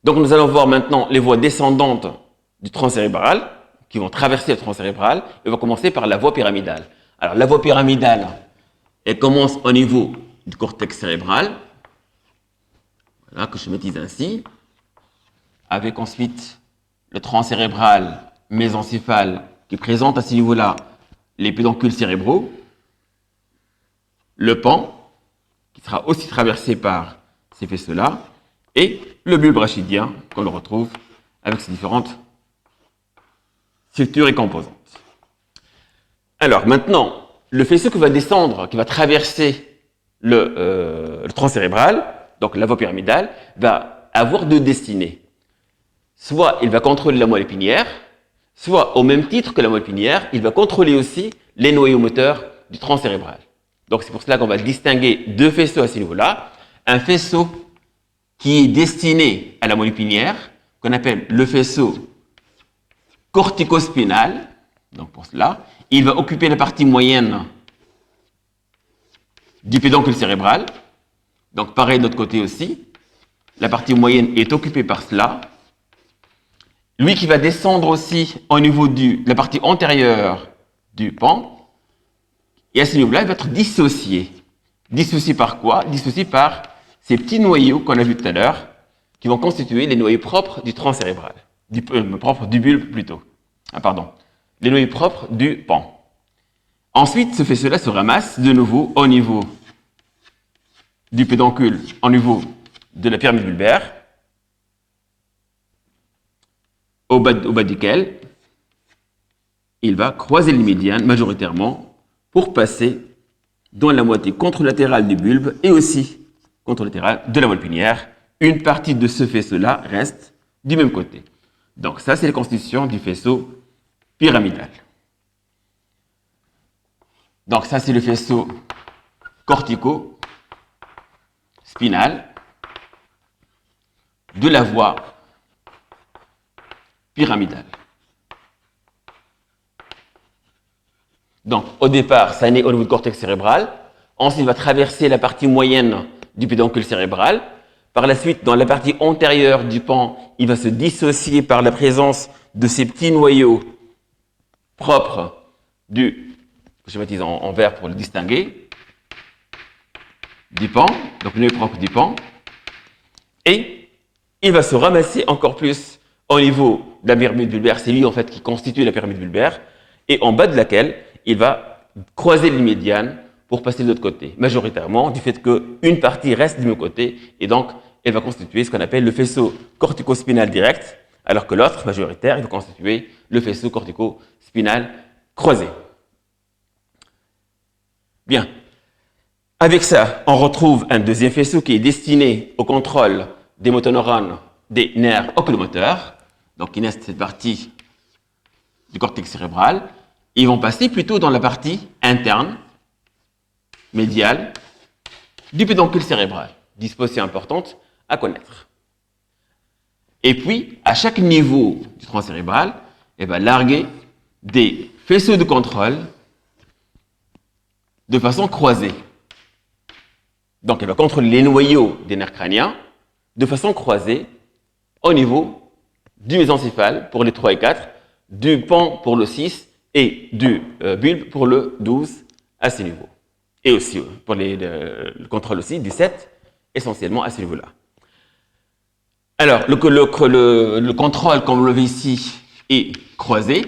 Donc nous allons voir maintenant les voies descendantes du tronc cérébral qui vont traverser le tronc cérébral et on va commencer par la voie pyramidale. Alors la voie pyramidale, elle commence au niveau du cortex cérébral, voilà, que je médise ainsi, avec ensuite le tronc cérébral mésencéphale qui présente à ce niveau-là les pédoncules cérébraux, le pan, qui sera aussi traversé par ces faisceaux-là, et le bulbe rachidien, qu'on le retrouve avec ses différentes structures et composantes. Alors maintenant, le faisceau qui va descendre, qui va traverser le tronc cérébral, donc la voie pyramidale, va avoir deux destinées. Soit il va contrôler la moelle épinière, soit au même titre que la moelle épinière, il va contrôler aussi les noyaux moteurs du tronc cérébral. Donc c'est pour cela qu'on va distinguer deux faisceaux à ce niveau-là. Un faisceau qui est destiné à la moelle épinière, qu'on appelle le faisceau corticospinal. Donc pour cela, il va occuper la partie moyenne du pédoncule cérébral. Donc pareil de l'autre côté aussi, la partie moyenne est occupée par cela. Lui qui va descendre aussi au niveau de la partie antérieure du pan, et à ce niveau-là, il va être dissocié. Dissocié par quoi? Dissocié par ces petits noyaux qu'on a vus tout à l'heure, qui vont constituer les noyaux propres du tronc cérébral, propres du bulbe plutôt. Ah pardon, les noyaux propres du pan. Ensuite, ce faisceau-là se ramasse de nouveau au niveau du pédoncule, au niveau de la pyramide bulbaire, au bas duquel il va croiser les médianes majoritairement pour passer dans la moitié contralatérale du bulbe et aussi contralatérale de la moelle épinière. Une partie de ce faisceau-là reste du même côté. Donc ça, c'est la constitution du faisceau pyramidal. Donc ça, c'est le faisceau cortico-spinal de la voie pyramidale. Donc, au départ, ça naît au niveau du cortex cérébral. Ensuite, il va traverser la partie moyenne du pédoncule cérébral. Par la suite, dans la partie antérieure du pan, il va se dissocier par la présence de ces petits noyaux propres du, je baptise en vert pour le distinguer, du pan, donc le noyau propre du pan. Et il va se ramasser encore plus au niveau de la pyramide bulbaire. C'est lui, en fait, qui constitue la pyramide bulbaire. Et en bas de laquelle, il va croiser les médianes pour passer de l'autre côté, majoritairement du fait qu'une partie reste du même côté, et donc elle va constituer ce qu'on appelle le faisceau corticospinal direct, alors que l'autre, majoritaire, il va constituer le faisceau corticospinal croisé. Bien. Avec ça, on retrouve un deuxième faisceau qui est destiné au contrôle des motoneurones des nerfs oculomoteurs, donc qui naissent de cette partie du cortex cérébral. Ils vont passer plutôt dans la partie interne, médiale, du pédoncule cérébral. Disposition importante à connaître. Et puis, à chaque niveau du tronc cérébral, il va larguer des faisceaux de contrôle de façon croisée. Donc, il va contrôler les noyaux des nerfs crâniens de façon croisée au niveau du mésencéphale pour les 3 et 4, du pan pour le 6 et du bulbe pour le 12 à ce niveau. Et aussi pour le contrôle aussi du 7, essentiellement à ce niveau-là. Alors, le contrôle, comme vous le voyez ici, est croisé.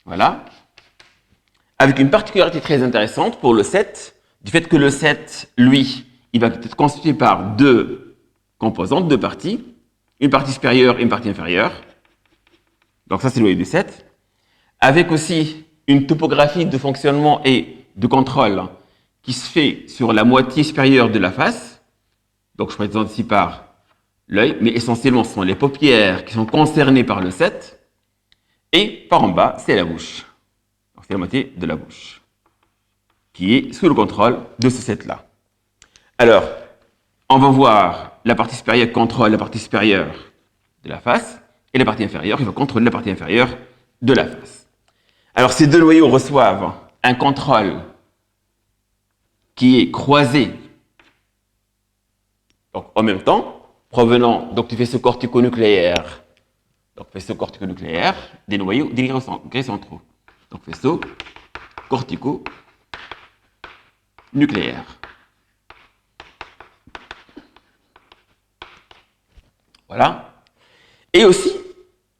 Voilà. Avec une particularité très intéressante pour le 7, du fait que le 7, lui, il va être constitué par deux composantes, deux parties, une partie supérieure et une partie inférieure. Donc ça, c'est le noyau du 7. Avec aussi une topographie de fonctionnement et de contrôle qui se fait sur la moitié supérieure de la face. Donc je présente ici par l'œil, mais essentiellement ce sont les paupières qui sont concernées par le 7. Et par en bas, c'est la bouche. Donc c'est la moitié de la bouche qui est sous le contrôle de ce 7-là. Alors, on va voir la partie supérieure contrôle la partie supérieure de la face et la partie inférieure, il va contrôler la partie inférieure de la face. Alors, ces deux noyaux reçoivent un contrôle qui est croisé, donc en même temps, provenant donc, du faisceau corticonucléaire. Donc, faisceau corticonucléaire des noyaux des gris centraux. Donc, faisceau corticonucléaire. Voilà. Et aussi,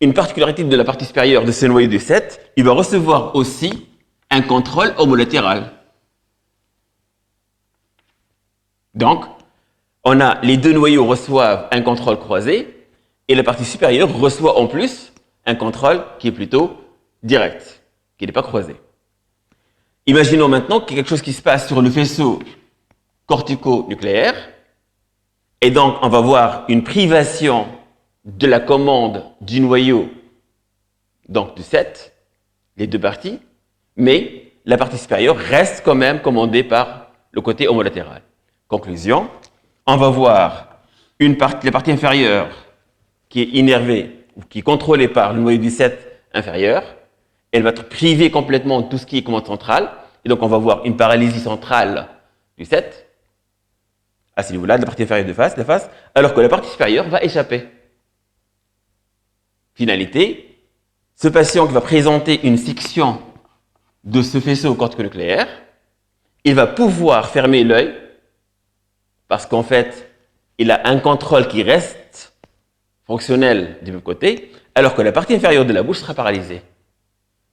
une particularité de la partie supérieure de ce noyau du 7, il va recevoir aussi un contrôle homolatéral. Donc, on a les deux noyaux reçoivent un contrôle croisé et la partie supérieure reçoit en plus un contrôle qui est plutôt direct, qui n'est pas croisé. Imaginons maintenant qu'il y a quelque chose qui se passe sur le faisceau cortico-nucléaire et donc on va voir une privation de la commande du noyau, donc du 7, les deux parties, mais la partie supérieure reste quand même commandée par le côté homolatéral. Conclusion, on va voir la partie inférieure qui est innervée ou qui est contrôlée par le noyau du 7 inférieur. Elle va être privée complètement de tout ce qui est commande centrale. Et donc, on va voir une paralysie centrale du 7 à ce niveau-là, de la partie inférieure de face, alors que la partie supérieure va échapper. Finalité, ce patient qui va présenter une section de ce faisceau corticonucléaire, il va pouvoir fermer l'œil parce qu'en fait, il a un contrôle qui reste fonctionnel du même côté, alors que la partie inférieure de la bouche sera paralysée.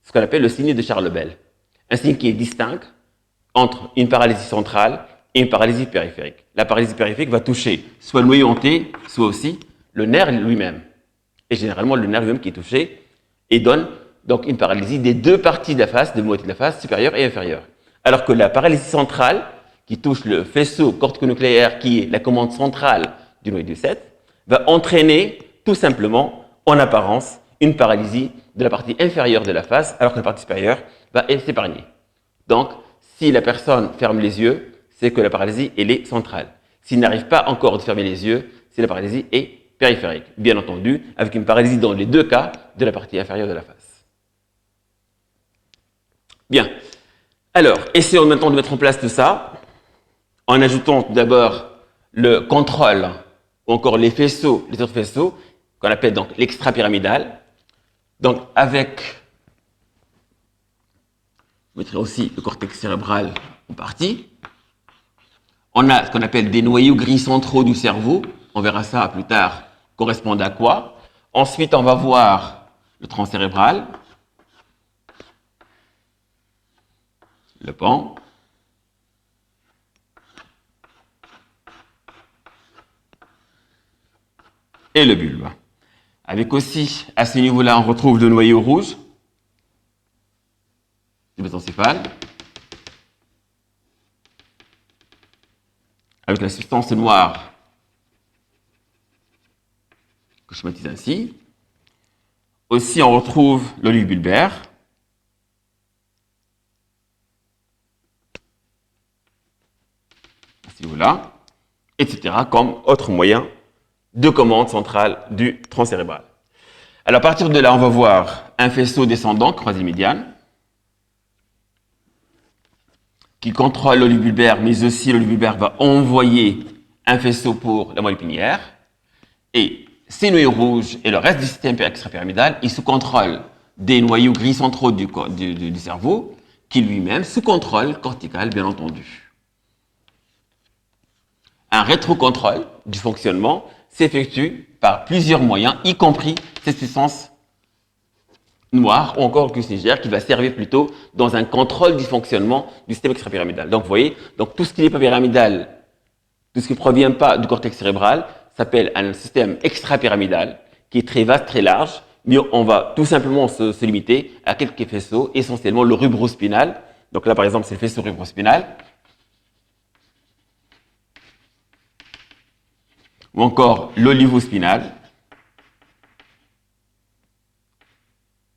Ce qu'on appelle le signe de Charles-Bell. Un signe qui est distinct entre une paralysie centrale et une paralysie périphérique. La paralysie périphérique va toucher soit le noyau entier, soit aussi le nerf lui-même. Et généralement, le nerf lui-même qui est touché et donne donc une paralysie des deux parties de la face, de moitié de la face, supérieure et inférieure. Alors que la paralysie centrale, qui touche le faisceau corticonucléaire, qui est la commande centrale du noyau du 7, va entraîner tout simplement, en apparence, une paralysie de la partie inférieure de la face, alors que la partie supérieure va s'épargner. Donc, si la personne ferme les yeux, c'est que la paralysie, elle est centrale. S'il n'arrive pas encore de fermer les yeux, c'est la paralysie est périphérique. Bien entendu, avec une paralysie dans les deux cas de la partie inférieure de la face. Bien. Alors, essayons maintenant de mettre en place tout ça, en ajoutant tout d'abord le contrôle, ou encore les faisceaux, les autres faisceaux, qu'on appelle donc l'extrapyramidal. Donc, avec, je mettrai aussi le cortex cérébral en partie. On a ce qu'on appelle des noyaux gris centraux du cerveau. On verra ça plus tard, correspondent à quoi. Ensuite, on va voir le tronc cérébral, le pont, et le bulbe. Avec aussi, à ce niveau-là, on retrouve le noyau rouge du mésencéphale, avec la substance noire que je schématise ainsi. Aussi, on retrouve l'olive bulbaire, à ce niveau-là, etc., comme autre moyen de commande centrale du tronc cérébral. Alors, à partir de là, on va voir un faisceau descendant, croisé médiane, qui contrôle l'olive bulbaire, mais aussi l'olive bulbaire va envoyer un faisceau pour la moelle épinière. Et ces noyaux rouges et le reste du système extrapyramidal, ils sous contrôle des noyaux gris centraux du cerveau, qui lui-même sous contrôle cortical, bien entendu. Un rétrocontrôle du fonctionnement s'effectue par plusieurs moyens, y compris cette substance noire ou encore glucinogène qui va servir plutôt dans un contrôle du fonctionnement du système extrapyramidal. Donc, vous voyez, donc tout ce qui n'est pas pyramidal, tout ce qui ne provient pas du cortex cérébral, s'appelle un système extrapyramidal qui est très vaste, très large, mais on va tout simplement se limiter à quelques faisceaux, essentiellement le rubrospinal. Donc là, par exemple, c'est le faisceau rubrospinal. Ou encore l'olivospinal.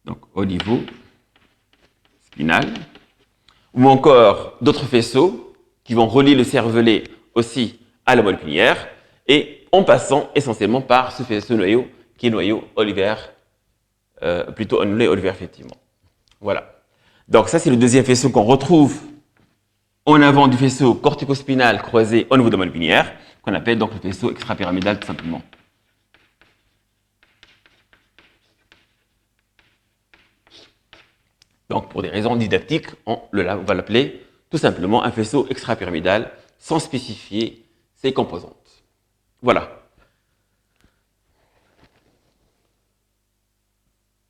Donc olivospinal. Ou encore d'autres faisceaux qui vont relier le cervelet aussi à la moelle épinière, et en passant essentiellement par ce noyau qui est le noyau olivaire, plutôt un noyau olivaire effectivement. Voilà. Donc ça c'est le deuxième faisceau qu'on retrouve en avant du faisceau corticospinal croisé au niveau de la moelle épinière, qu'on appelle donc le faisceau extrapyramidal tout simplement. Donc, pour des raisons didactiques, on va l'appeler tout simplement un faisceau extrapyramidal sans spécifier ses composantes. Voilà.